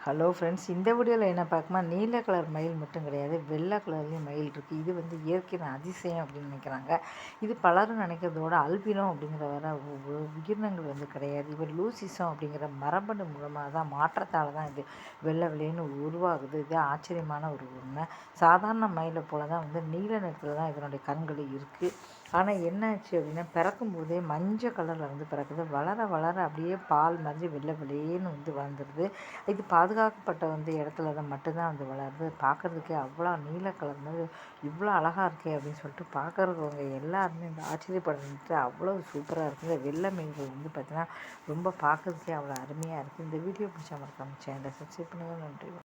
Hello friends, இந்த வீடியோவில் என்ன பார்க்கமா, நீல கலர் மயில் மட்டும் கிடையாது, வெள்ளை கலர்லேயும் மயில் இருக்குது. இது வந்து இயற்கையின் அதிசயம் அப்படின்னு நினைக்கிறாங்க. இது பலரும் நினைக்கிறதோட அல்பினோ அப்படிங்கிற உயிரினங்கள் வந்து கிடையாது. இவர் லூசிசம் அப்படிங்கிற மரபணு மூலமாக தான் மாற்றத்தால் தான் இது வெள்ளை வெளியேன்னு உருவாகுது. இது ஆச்சரியமான ஒரு உண்மை. சாதாரண மயிலை போல தான் வந்து நீல நிறத்தில் தான் இதனுடைய கண்கள் இருக்குது. ஆனால் என்னாச்சு அப்படின்னா, பிறக்கும் போதே மஞ்சள் கலரில் வந்து பிறக்குது. வளர வளர அப்படியே பால் மாதிரி வெள்ளை வெளியேன்னு வந்து வந்துடுது. இது பாதுகாக்கப்பட்ட வந்து இடத்துல தான் மட்டும்தான் வந்து வளருது. பார்க்குறதுக்கே அவ்வளோ நீல கலர் மாதிரி இவ்வளோ அழகாக இருக்கே அப்படின்னு சொல்லிட்டு பார்க்குறவங்க எல்லாருமே இந்த ஆச்சரியப்படுறது அவ்வளோ சூப்பராக இருக்குது. வெள்ளை மீன்கள் வந்து பார்த்திங்கன்னா ரொம்ப பார்க்குறதுக்கே அவ்வளோ அருமையாக இருக்குது. இந்த வீடியோ பிடிச்சா மறக்காம சேனலை சப்ஸ்கிரைப் பண்ணுங்கள். நன்றி.